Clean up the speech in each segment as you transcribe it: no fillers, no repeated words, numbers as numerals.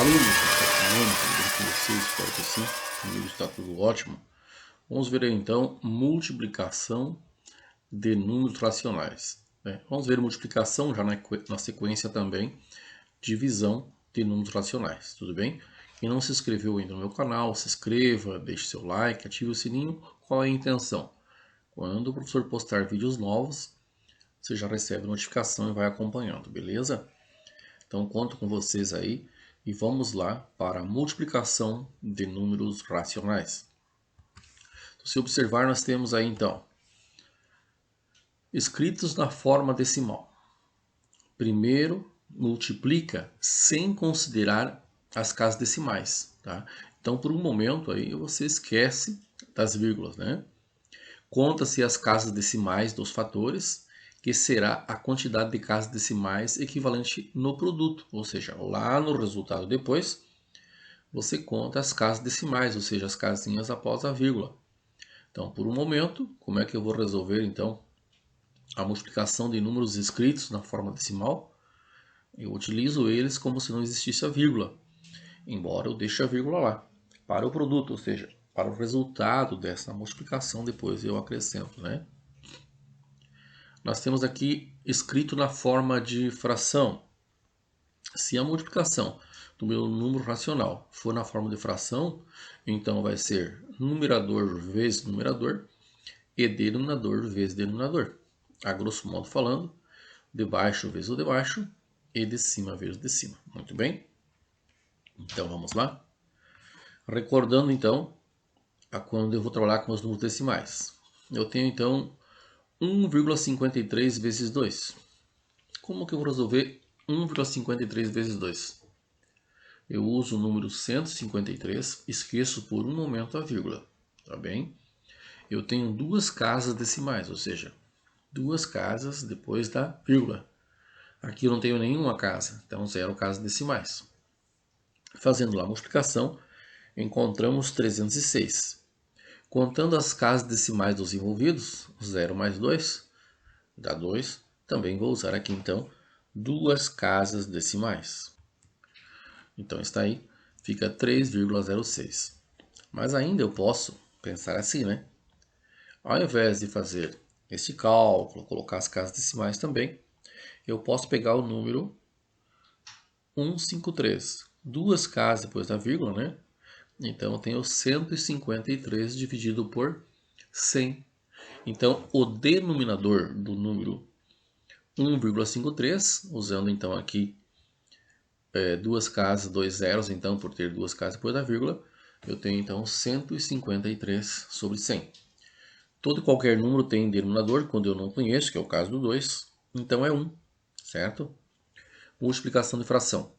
alunos, tudo bem com vocês? Espero que sim, comigo está tudo ótimo. Vamos ver aí então multiplicação de números racionais. Vamos ver multiplicação já na sequência também, divisão de números racionais, tudo bem? Quem não se inscreveu ainda no meu canal, se inscreva, deixe seu like, ative o sininho. Qual é a intenção? Quando o professor postar vídeos novos, você já recebe notificação e vai acompanhando, beleza? Então conto com vocês aí e vamos lá para a multiplicação de números racionais. Então, se observar, nós temos aí então escritos na forma decimal. Primeiro multiplica sem considerar as casas decimais, tá? Então por um momento aí você esquece das vírgulas, né? Conta-se as casas decimais dos fatores, que será a quantidade de casas decimais equivalente no produto, ou seja, lá no resultado depois, você conta as casas decimais, ou seja, as casinhas após a vírgula. Então, por um momento, como é que eu vou resolver então a multiplicação de números escritos na forma decimal? Eu utilizo eles como se não existisse a vírgula, embora eu deixe a vírgula lá, para o produto, ou seja, para o resultado dessa multiplicação, depois eu acrescento, né? Nós temos aqui escrito na forma de fração. Se a multiplicação do meu número racional for na forma de fração, então vai ser numerador vezes numerador e denominador vezes denominador. A grosso modo falando, de baixo vezes o de baixo e de cima vezes o de cima. Muito bem? Então vamos lá. Recordando então a quando eu vou trabalhar com os números decimais. Eu tenho então 1,53 vezes 2. Como que eu vou resolver 1,53 vezes 2? Eu uso o número 153, esqueço por um momento a vírgula, tá bem? Eu tenho duas casas decimais, ou seja, duas casas depois da vírgula. Aqui eu não tenho nenhuma casa, então zero casas decimais. Fazendo lá a multiplicação, encontramos 306. Contando as casas decimais dos envolvidos, 0 mais 2 dá 2. Também vou usar aqui então duas casas decimais. Então está aí, fica 3,06. Mas ainda eu posso pensar assim, né? Ao invés de fazer este cálculo, colocar as casas decimais também, eu posso pegar o número 153. Duas casas depois da vírgula, né? Então eu tenho 153 dividido por 100. Então o denominador do número 1,53, usando então aqui duas casas, dois zeros, então por ter duas casas depois da vírgula, eu tenho então 153 sobre 100. Todo e qualquer número tem denominador, quando eu não conheço, que é o caso do 2, então é 1, certo? Multiplicação de fração.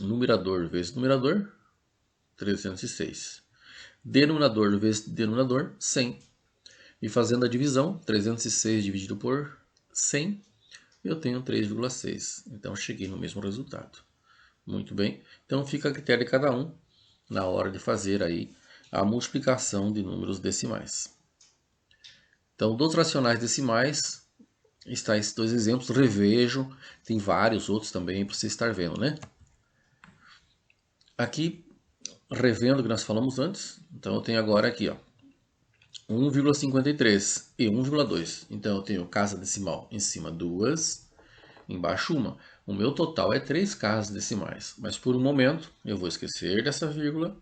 Numerador vezes numerador, 306. Denominador vezes denominador, 100. E fazendo a divisão, 306 dividido por 100, eu tenho 3,6. Então cheguei no mesmo resultado. Muito bem. Então fica a critério de cada um na hora de fazer aí a multiplicação de números decimais. Então, dos racionais decimais, está esses dois exemplos. Revejo, tem vários outros também para você estar vendo, né? Aqui, revendo o que nós falamos antes, então eu tenho agora aqui, ó, 1,53 e 1,2. Então eu tenho casa decimal em cima 2, embaixo 1. O meu total é 3 casas decimais, mas por um momento eu vou esquecer dessa vírgula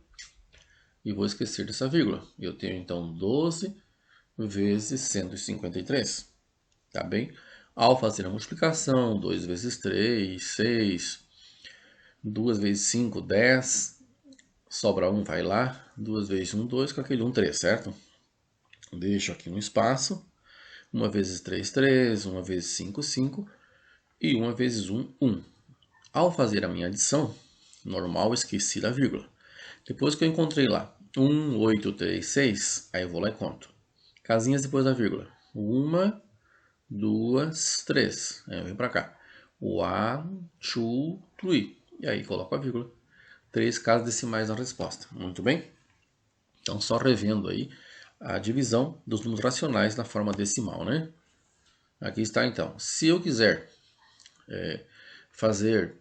e vou esquecer dessa vírgula. Eu tenho então 12 vezes 153, tá bem? Ao fazer a multiplicação, 2 vezes 3, 6, 2 vezes 5, 10, sobra 1, vai lá, 2 vezes 1, 2, com aquele 1, 3, certo? Deixo aqui um espaço, 1 vezes 3, 3, 1 vezes 5, 5 e 1 vezes 1, 1. Ao fazer a minha adição, normal, esqueci da vírgula. Depois que eu encontrei lá 1, 8, 3, 6, aí eu vou lá e conto. Casinhas depois da vírgula. 1, 2, 3. Aí eu venho para cá. 1, 2, 3. E aí coloco a vírgula. 3 casas decimais na resposta. Muito bem? Então, só revendo aí a divisão dos números racionais na forma decimal, né? Aqui está então. Se eu quiser fazer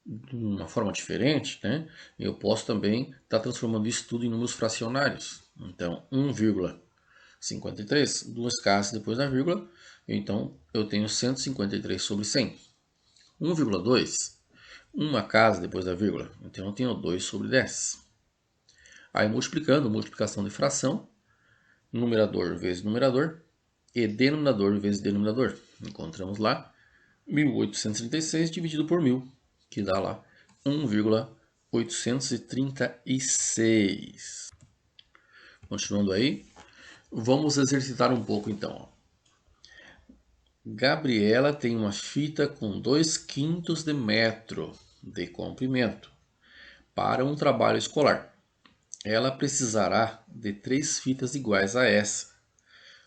de uma forma diferente, né, eu posso também estar transformando isso tudo em números fracionários. Então, 1,53, duas casas depois da vírgula, então eu tenho 153 sobre 100. 1,2, uma casa depois da vírgula, então eu tenho 2 sobre 10. Aí multiplicando, multiplicação de fração, numerador vezes numerador e denominador vezes denominador. Encontramos lá 1836 dividido por 1000, que dá lá 1,836. Continuando aí, vamos exercitar um pouco então. Gabriela tem uma fita com 2/5 de metro de comprimento para um trabalho escolar. Ela precisará de 3 fitas iguais a essa.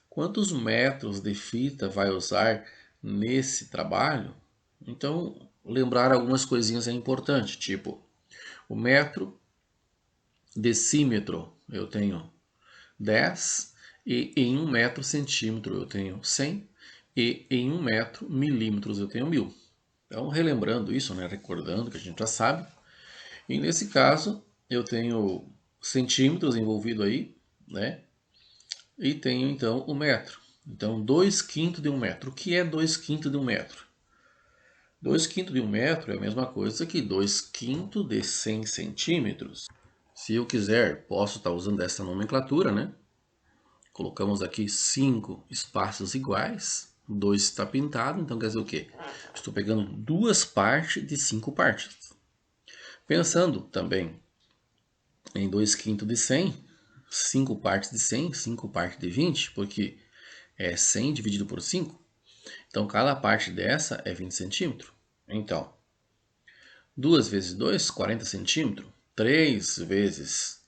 Quantos metros de fita vai usar nesse trabalho? Então, lembrar algumas coisinhas é importante, tipo o metro, decímetro eu tenho 10, e em 1 metro centímetro eu tenho 100, e em 1 metro milímetros eu tenho 1000. Então, relembrando isso, né, recordando que a gente já sabe, e nesse caso eu tenho centímetros envolvido aí, né, e tenho então o metro. Então, 2/5 de 1 metro. O que é 2/5 de 1 metro? 2/5 de 1 metro é a mesma coisa que 2/5 de 100 centímetros. Se eu quiser, posso estar usando essa nomenclatura, né? Colocamos aqui 5 espaços iguais, 2 está pintado, então quer dizer o quê? Estou pegando duas partes de 5 partes. Pensando também em 2/5 de 100, 5 partes de 100, 5 partes de 20, porque é 100 dividido por 5. Então, cada parte dessa é 20 centímetros. Então, 2 vezes 2, 40 centímetros. 3 vezes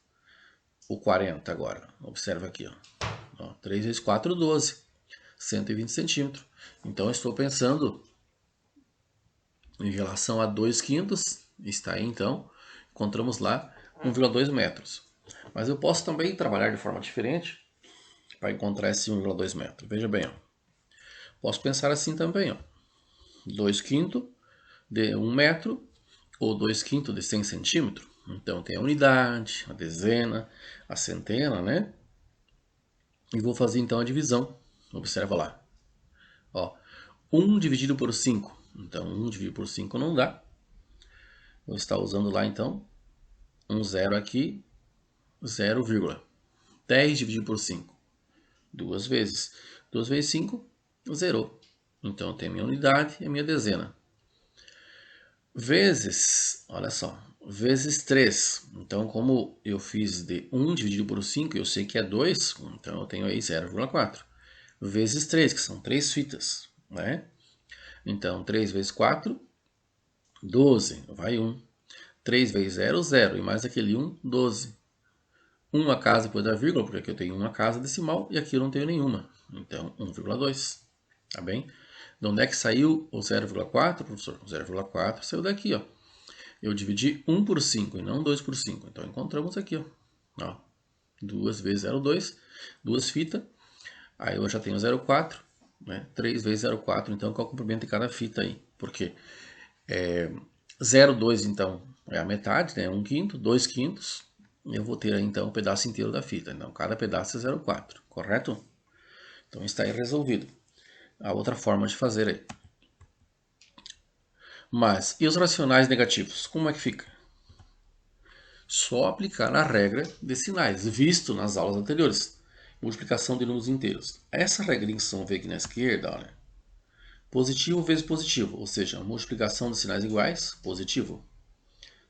o 40 agora. Observa aqui. Ó. 3 vezes 4, 12. 120 centímetros. Então, eu estou pensando em relação a 2/5. Está aí, então. Encontramos lá 1,2 metros. Mas eu posso também trabalhar de forma diferente para encontrar esse 1,2 metros. Veja bem, ó. Posso pensar assim também, ó. 2/5 de 1 metro ou 2/5 de 100 centímetros. Então tem a unidade, a dezena, a centena, né? E vou fazer então a divisão. Observa lá. Ó, 1 dividido por 5. Então 1 dividido por 5 não dá. Vou estar usando lá então um zero aqui, 0, 10 dividido por 5. Duas vezes. 2 vezes 5, zerou. Então tem a minha unidade e a minha dezena. Vezes, olha só, vezes 3. Então, como eu fiz de 1 dividido por 5, eu sei que é 2, então eu tenho aí 0,4. Vezes 3, que são 3 fitas, né? Então, 3 vezes 4, 12, vai 1. 3 vezes 0, 0, e mais aquele 1, 12. Uma casa depois da vírgula, porque aqui eu tenho uma casa decimal e aqui eu não tenho nenhuma. Então, 1,2, tá bem? De onde é que saiu o 0,4, professor? O 0,4 saiu daqui, ó. Eu dividi 1 por 5 e não 2 por 5. Então, encontramos aqui, ó. 2 vezes 0,2, duas fitas. Aí eu já tenho 0,4, né? 3 vezes 0,4. Então, qual é o comprimento de cada fita aí? Porque 0,2, então, é a metade, né? 1/5, 2/5. Eu vou ter aí, então, o pedaço inteiro da fita. Então, cada pedaço é 0,4, correto? Então, está aí resolvido. A outra forma de fazer aí. Mas, e os racionais negativos? Como é que fica? Só aplicar a regra de sinais, visto nas aulas anteriores. Multiplicação de números inteiros. Essa regrinha que vocês vê aqui na esquerda, olha. Positivo vezes positivo, ou seja, multiplicação de sinais iguais, positivo.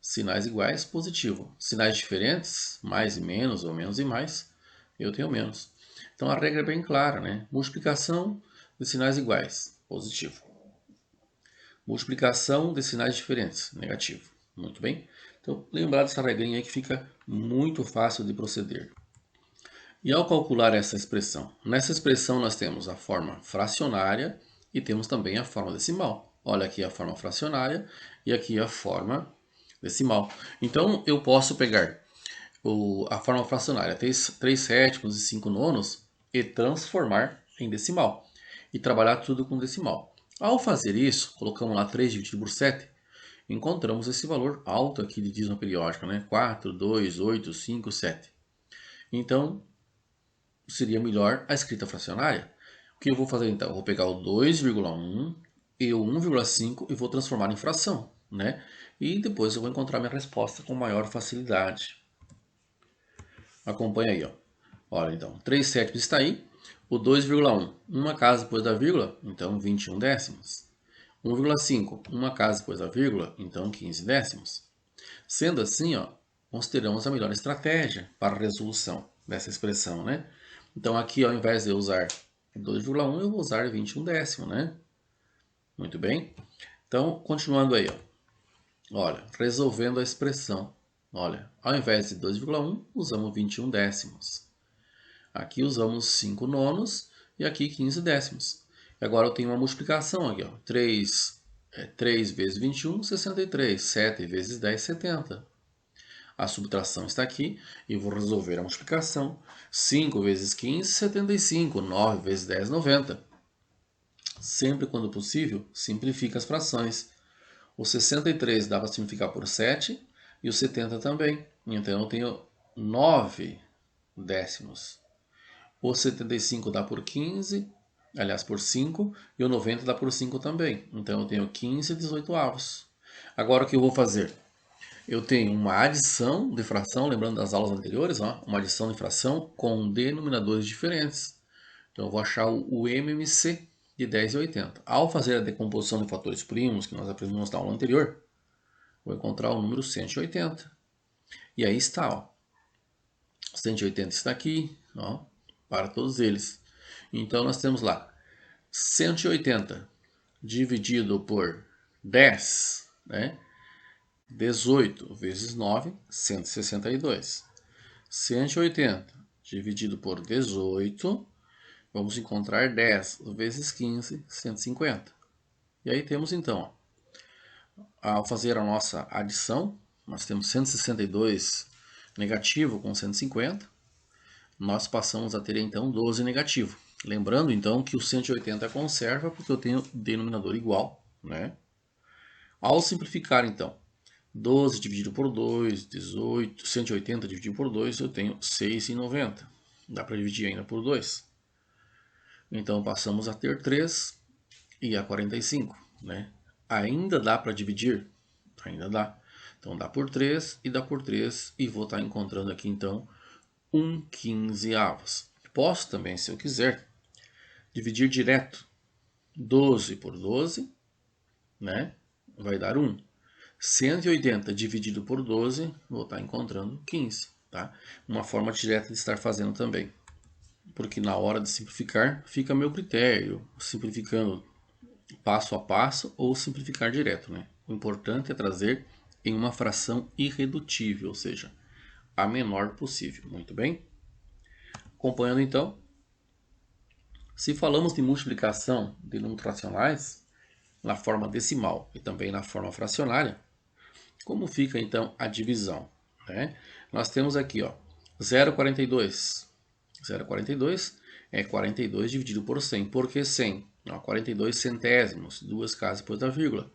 Sinais iguais, positivo. Sinais diferentes, mais e menos, ou menos e mais, eu tenho menos. Então a regra é bem clara, né? Multiplicação de sinais iguais, positivo. Multiplicação de sinais diferentes, negativo. Muito bem? Então, lembrar dessa regrinha aí que fica muito fácil de proceder. E ao calcular essa expressão? Nessa expressão nós temos a forma fracionária e temos também a forma decimal. Olha aqui a forma fracionária e aqui a forma decimal. Então, eu posso pegar a forma fracionária, 3 sétimos e 5 nonos, e transformar em decimal. E trabalhar tudo com decimal. Ao fazer isso, colocamos lá 3 dividido por 7, encontramos esse valor alto aqui de dízima periódica, né? 4, 2, 8, 5, 7. Então, seria melhor a escrita fracionária. O que eu vou fazer então? Eu vou pegar o 2,1 e o 1,5 e vou transformar em fração, né? E depois eu vou encontrar minha resposta com maior facilidade. Acompanha aí, ó. Olha, então, 3 sétimos está aí. O 2,1, uma casa depois da vírgula, então 21 décimos. 1,5, uma casa depois da vírgula, então 15 décimos. Sendo assim, ó, consideramos a melhor estratégia para a resolução dessa expressão, né? Então aqui, ao invés de eu usar 2,1, eu vou usar 21 décimo, né? Muito bem. Então, continuando aí, ó. Olha, resolvendo a expressão. Olha, ao invés de 2,1, usamos 21 décimos. Aqui usamos 5 nonos e aqui 15 décimos. E agora eu tenho uma multiplicação aqui, ó. 3 vezes 21, 63. 7 vezes 10, 70. A subtração está aqui e vou resolver a multiplicação. 5 vezes 15, 75. 9 vezes 10, 90. Sempre quando possível, simplifica as frações. O 63 dá para simplificar por 7 e o 70 também. Então eu tenho 9 décimos. O 75 dá por 15, aliás, por 5, e o 90 dá por 5 também. Então eu tenho 15 18avos. Agora o que eu vou fazer? Eu tenho uma adição de fração, lembrando das aulas anteriores, ó, uma adição de fração com denominadores diferentes. Então eu vou achar o MMC de 10 e 80. Ao fazer a decomposição de fatores primos, que nós aprendemos na aula anterior, vou encontrar o número 180. E aí está, ó. 180 está aqui, ó, para todos eles. Então nós temos lá 180 dividido por 10, né? 18 vezes 9, 162. 180 dividido por 18, vamos encontrar 10 vezes 15, 150. E aí temos então, ó, ao fazer a nossa adição, nós temos 162 negativo com 150, nós passamos a ter então 12 negativo. Lembrando então que o 180 conserva porque eu tenho denominador igual, né? Ao simplificar então, 12 dividido por 2, 18, 180 dividido por 2, eu tenho 6,90. Dá para dividir ainda por 2. Então passamos a ter 3 e a 45, né? Ainda dá para dividir? Ainda dá. Então dá por 3 e dá por 3 e vou estar encontrando aqui então 1/15. Posso também, se eu quiser, dividir direto 12 por 12, né? Vai dar 1. 180 dividido por 12, vou estar encontrando 15. Tá? Uma forma direta de estar fazendo também. Porque na hora de simplificar, fica a meu critério. Simplificando passo a passo ou simplificar direto. Né? O importante é trazer em uma fração irredutível, ou seja, a menor possível. Muito bem? Acompanhando então. Se falamos de multiplicação de números racionais, na forma decimal e também na forma fracionária, como fica então a divisão? Né? Nós temos aqui, ó, 0,42. 0,42 é 42 dividido por 100. Por que 100? 42 centésimos, duas casas depois da vírgula.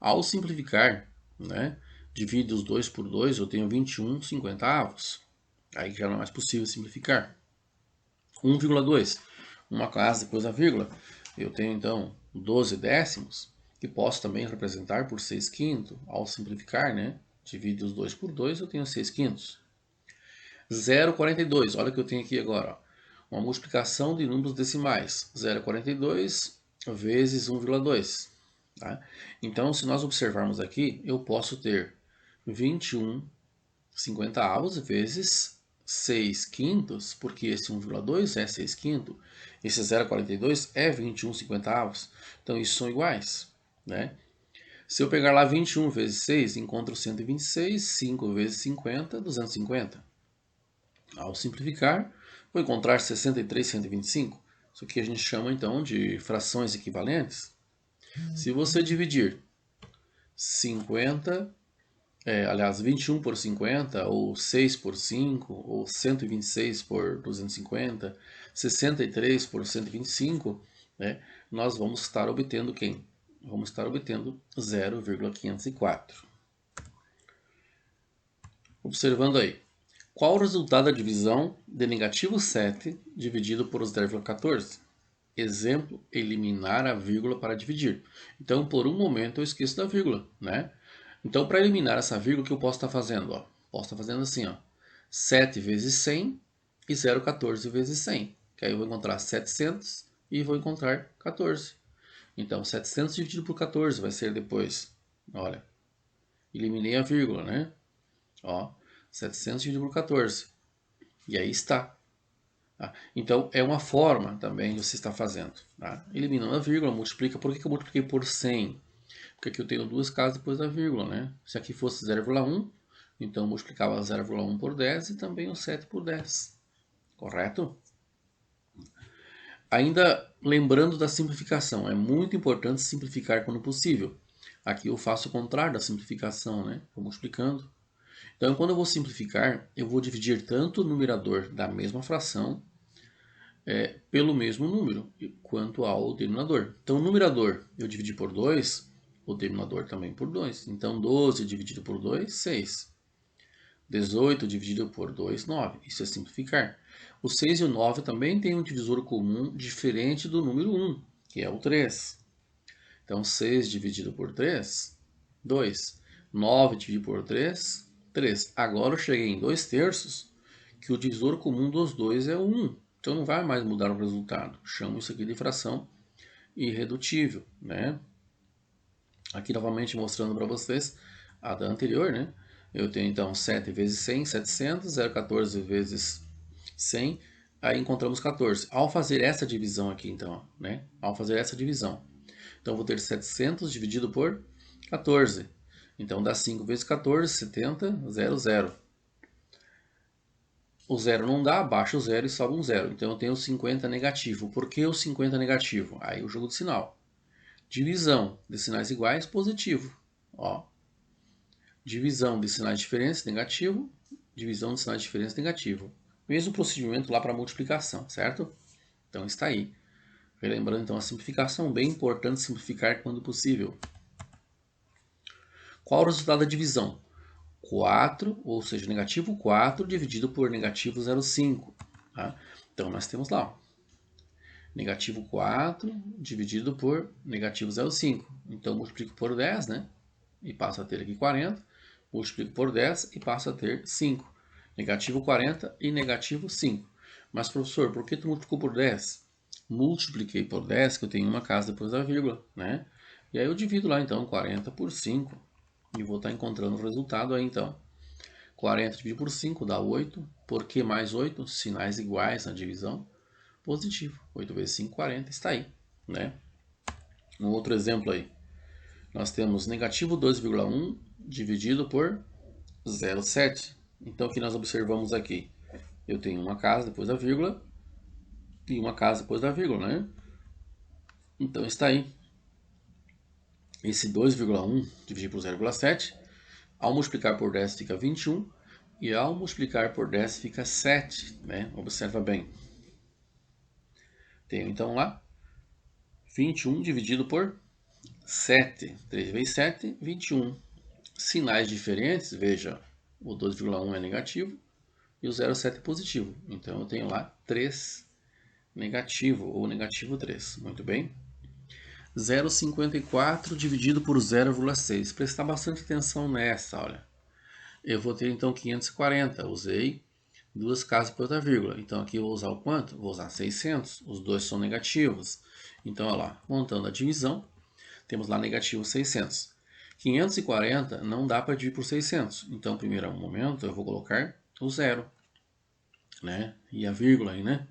Ao simplificar, né, divido os 2 por 2, eu tenho 21 50avos. Aí já não é mais possível simplificar. 1,2, uma casa depois da vírgula, eu tenho então 12 décimos, que posso também representar por 6 quintos. Ao simplificar, né, divido os 2 por 2, eu tenho 6 quintos. 0,42, olha o que eu tenho aqui agora, ó, uma multiplicação de números decimais. 0,42 vezes 1,2. Tá? Então, se nós observarmos aqui, eu posso ter 21 50avos vezes 6 quintos, porque esse 1,2 é 6 quintos, esse 0,42 é 21 50avos, então isso são iguais, né? Se eu pegar lá 21 vezes 6, encontro 126, 5 vezes 50, 250. Ao simplificar, vou encontrar 63, 125. Isso aqui a gente chama então de frações equivalentes. Se você dividir 50, aliás, 21 por 50, ou 6 por 5, ou 126 por 250, 63 por 125, né, nós vamos estar obtendo quem? vamos estar obtendo 0,504. Observando aí, qual o resultado da divisão de negativo 7 dividido por 0,14? Exemplo, eliminar a vírgula para dividir. Então, por um momento, eu esqueço da vírgula, né? Então, para eliminar essa vírgula, o que eu posso estar fazendo? Ó? Posso estar fazendo assim, ó, 7 vezes 100 e 0,14 vezes 100. Que aí eu vou encontrar 700 e vou encontrar 14. Então, 700 dividido por 14 vai ser depois, olha, eliminei a vírgula, né? Ó, 700 dividido por 14. E aí está. Tá? Então, é uma forma também de você estar fazendo. Tá? Eliminando a vírgula, multiplica. Por que eu multipliquei por 100? Porque aqui eu tenho duas casas depois da vírgula, né? Se aqui fosse 0,1, então eu multiplicava 0,1 por 10 e também o 7 por 10. Correto? Ainda lembrando da simplificação, é muito importante simplificar quando possível. Aqui eu faço o contrário da simplificação, né? Vou multiplicando. Então, quando eu vou simplificar, eu vou dividir tanto o numerador da mesma fração pelo mesmo número, quanto ao denominador. Então, o numerador eu dividi por 2, o denominador também por 2. Então, 12 dividido por 2, 6. 18 dividido por 2, 9. Isso é simplificar. O 6 e o 9 também têm um divisor comum diferente do número 1, que é o 3. Então, 6 dividido por 3, 2. 9 dividido por 3, 3. Agora eu cheguei em 2/3, que o divisor comum dos dois é o 1. Então, não vai mais mudar o resultado. Chamo isso aqui de fração irredutível, né? Aqui novamente mostrando para vocês a da anterior, né? Eu tenho então 7 vezes 100, 700, 0,14 vezes 100, aí encontramos 14. Ao fazer essa divisão aqui, então, né? Ao fazer essa divisão, então vou ter 700 dividido por 14. Então dá 5 vezes 14, 70, 0, 0. O 0 não dá, baixa o 0 e sobe um 0. Então eu tenho 50 negativo. Por que o 50 negativo? Aí o jogo de sinal. Divisão de sinais iguais, positivo. Ó. Divisão de sinais diferentes, negativo. Divisão de sinais diferentes, negativo. Mesmo procedimento lá para multiplicação, certo? Então está aí. Relembrando então a simplificação, bem importante simplificar quando possível. Qual o resultado da divisão? 4, ou seja, negativo 4 dividido por negativo 0,5. Tá? Então nós temos lá, ó, negativo 4 dividido por negativo 0,5. Então multiplico por 10, né? E passo a ter aqui 40. Multiplico por 10 e passo a ter 5. Negativo 40 e negativo 5. Mas, professor, por que tu multiplicou por 10? Multipliquei por 10, que eu tenho uma casa depois da vírgula, né? E aí eu divido lá, então, 40 por 5. E vou estar encontrando o resultado aí, então. 40 dividido por 5 dá 8. Por que mais 8? Sinais iguais na divisão. Positivo. 8 vezes 5, 40. Está aí, né? Um outro exemplo aí. Nós temos negativo 2,1 dividido por 0,7. Então, o que nós observamos aqui? Eu tenho uma casa depois da vírgula e uma casa depois da vírgula, né? Então, está aí. Esse 2,1 dividido por 0,7, ao multiplicar por 10 fica 21, e ao multiplicar por 10 fica 7, né? Observa bem. Tenho então lá 21 dividido por 7. 3 vezes 7, 21. Sinais diferentes, veja, o 2,1 é negativo e o 0,7 é positivo. Então eu tenho lá 3 negativo ou negativo 3. Muito bem. 0,54 dividido por 0,6. Prestar bastante atenção nessa, olha. Eu vou ter então 540. Usei duas casas depois da vírgula. Então aqui eu vou usar o quanto? Vou usar 600. Os dois são negativos. Então, olha lá, montando a divisão, temos lá negativo 600. 540 não dá para dividir por 600. Então, no primeiro momento, eu vou colocar o zero, né? E a vírgula aí, né?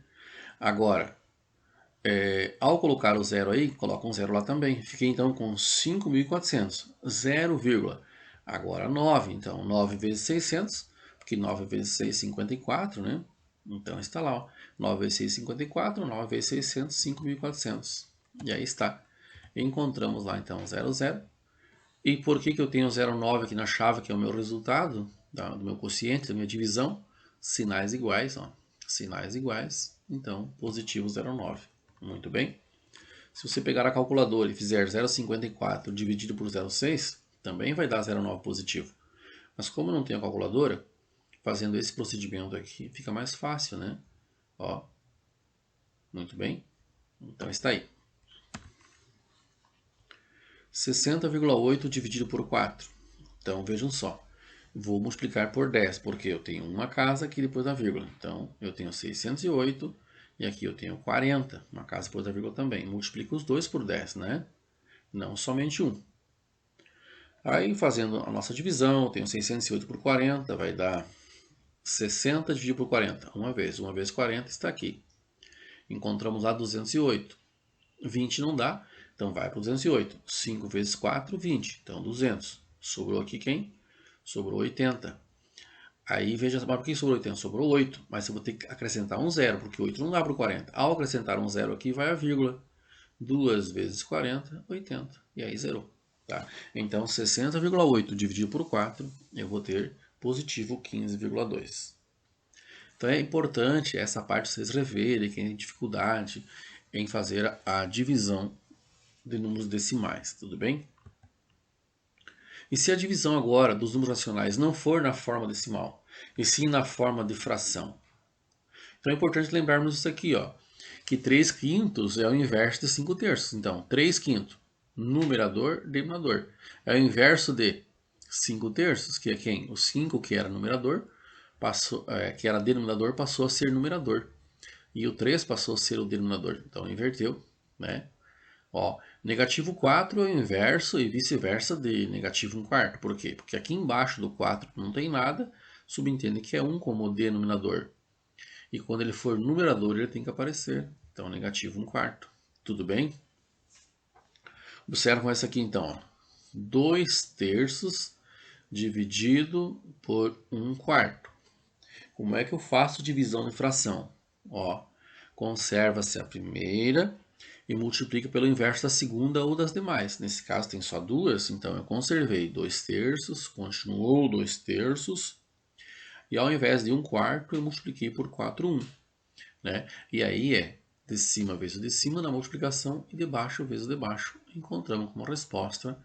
Agora, ao colocar o zero aí, coloca um zero lá também. Fiquei então com 5.400. 0, agora 9. Então, 9 vezes 600, porque 9 vezes 6, 54, né? Então, está lá, ó. 9 vezes 6, 54, 9 vezes 600, 5.400. E aí está. Encontramos lá, então, 0, 0. E por que eu tenho 0,9 aqui na chave, que é o meu resultado do meu quociente, da minha divisão? Sinais iguais, ó. Sinais iguais, então positivo 0,9. Muito bem. Se você pegar a calculadora e fizer 0,54 dividido por 0,6, também vai dar 0,9 positivo. Mas como eu não tenho a calculadora, fazendo esse procedimento aqui fica mais fácil, né? Ó, muito bem. Então está aí. 60,8 dividido por 4. Então vejam só. Vou multiplicar por 10, porque eu tenho uma casa aqui depois da vírgula. Então eu tenho 608 e aqui eu tenho 40, uma casa depois da vírgula também. Multiplico os dois por 10, né? Não somente um. Aí fazendo a nossa divisão, eu tenho 608 por 40, vai dar 60 dividido por 40. Uma vez 40 está aqui. Encontramos lá 208. 20 não dá, então vai para 208. 5 vezes 4, 20. Então 200. Sobrou aqui quem? Sobrou 80. Aí veja, mas por que sobrou 80? Sobrou 8, mas eu vou ter que acrescentar um zero, porque 8 não dá para o 40. Ao acrescentar um zero aqui, vai a vírgula. 2 vezes 40, 80. E aí zerou. Tá? Então 60,8 dividido por 4, eu vou ter positivo 15,2. Então é importante essa parte vocês reverem, quem tem dificuldade em fazer a divisão de números decimais, tudo bem? E se a divisão agora dos números racionais não for na forma decimal, e sim na forma de fração? Então é importante lembrarmos isso aqui, ó, que 3 quintos é o inverso de 5 terços. Então, 3 quintos, numerador, denominador. É o inverso de 5 terços, que é quem? O 5, que era numerador, que era denominador, passou a ser numerador. E o 3 passou a ser o denominador. Então, inverteu, né? Ó, negativo 4 é o inverso e vice-versa de negativo 1 quarto. Por quê? Porque aqui embaixo do 4 não tem nada, subentende que é 1 como denominador. E quando ele for numerador, ele tem que aparecer. Então, negativo 1 quarto. Tudo bem? Observam essa aqui então. 2 terços dividido por 1 quarto. Como é que eu faço divisão de fração? Ó, conserva-se a primeira e multiplica pelo inverso da segunda ou das demais. Nesse caso tem só duas, então eu conservei 2 terços, continuou 2 terços, e ao invés de 1 quarto eu multipliquei por 4/1. Né? E aí é de cima vezes o de cima na multiplicação e de baixo vezes o de baixo. Encontramos como resposta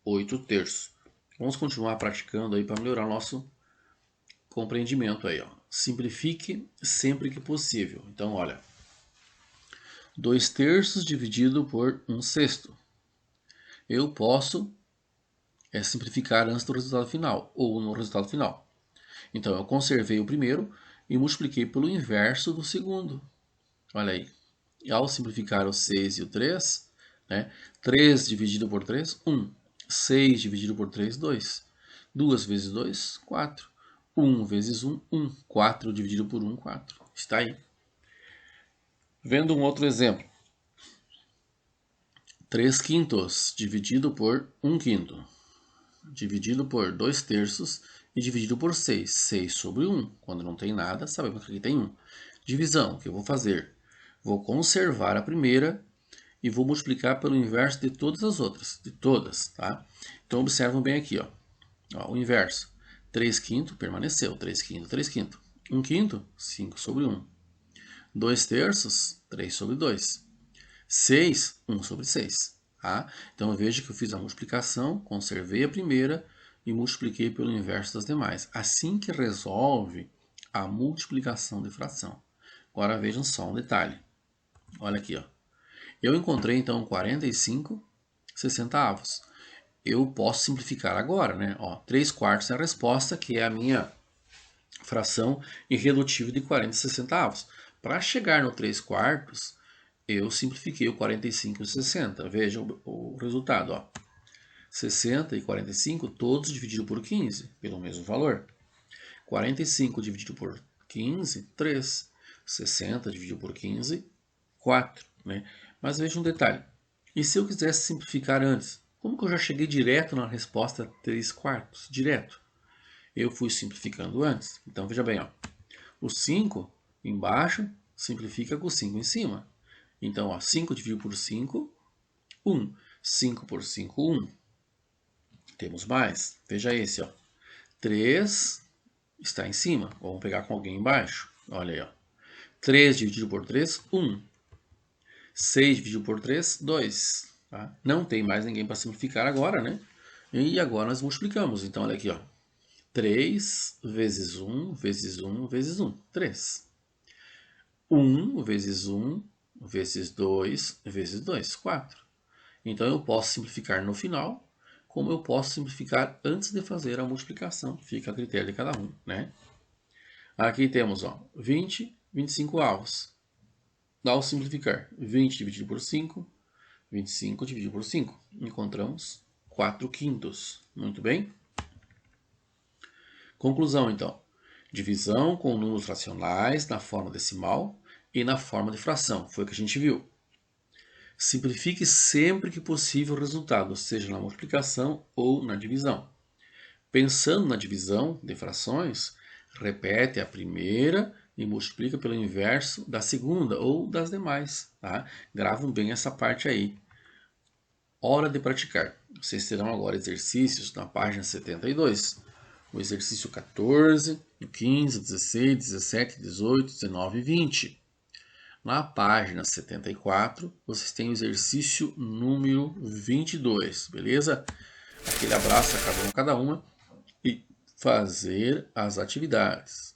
8 terços. Vamos continuar praticando aí para melhorar nosso compreendimento aí. Ó. Simplifique sempre que possível. Então, olha, 2 terços dividido por 1 sexto. Eu posso simplificar antes do resultado final, ou no resultado final. Então, eu conservei o primeiro e multipliquei pelo inverso do segundo. Olha aí. E ao simplificar o 6 e o 3, né? 3 dividido por 3, 1. 6 dividido por 3, 2. 2 vezes 2, 4. 1 vezes 1, 1. 4 dividido por 1, 4. Está aí. Vendo um outro exemplo. 3 quintos dividido por 1 quinto. Dividido por 2 terços e dividido por 6. 6 sobre 1. Quando não tem nada, sabemos que aqui tem 1. Divisão, o que eu vou fazer? Vou conservar a primeira e vou multiplicar pelo inverso de todas as outras. De todas, tá? Então, observam bem aqui, ó. Ó, o inverso. 3 quintos permaneceu. 3 quintos, 3 quintos. 1 quinto, 5 sobre 1. 2 terços, 3 sobre 2. 6, 1 sobre 6. Tá? Então, eu vejo que eu fiz a multiplicação, conservei a primeira e multipliquei pelo inverso das demais. Assim que resolve a multiplicação de fração. Agora, vejam só um detalhe. Olha aqui, ó. Eu encontrei, então, 45 sessentavos. Eu posso simplificar agora, né? Ó, 3 quartos é a resposta, que é a minha fração irredutível de 40 sessentavos. Para chegar no 3 quartos, eu simplifiquei o 45 e 60. Vejam o resultado, ó. 60 e 45, todos divididos por 15, pelo mesmo valor. 45 dividido por 15, 3. 60 dividido por 15, 4. Né? Mas veja um detalhe. E se eu quisesse simplificar antes? Como que eu já cheguei direto na resposta 3 quartos? Direto. Eu fui simplificando antes. Então veja bem, ó. O 5 embaixo simplifica com o 5 em cima. Então, ó, 5 dividido por 5, 1. 5 por 5, 1. Temos mais. Veja esse, ó. 3 está em cima. Vamos pegar com alguém embaixo. Olha aí, ó. 3 dividido por 3, 1. 6 dividido por 3, 2. Tá? Não tem mais ninguém para simplificar agora, né? E agora nós multiplicamos. Então, olha aqui, ó. 3 vezes 1 vezes 1 vezes 1, 3. 1 vezes 1 vezes 2 vezes 2, 4. Então, eu posso simplificar no final, como eu posso simplificar antes de fazer a multiplicação. Fica a critério de cada um, né? Aqui temos, ó, 20, 25 avos. Ao simplificar, 20 dividido por 5, 25 dividido por 5. Encontramos 4 quintos. Muito bem? Conclusão, então. Divisão com números racionais na forma decimal e na forma de fração. Foi o que a gente viu. Simplifique sempre que possível o resultado, seja na multiplicação ou na divisão. Pensando na divisão de frações, repete a primeira e multiplica pelo inverso da segunda ou das demais. Tá? Gravam bem essa parte aí. Hora de praticar. Vocês terão agora exercícios na página 72. O exercício 14, 15, 16, 17, 18, 19 e 20. Na página 74, vocês têm o exercício número 22, beleza? Aquele abraço a cada uma e fazer as atividades.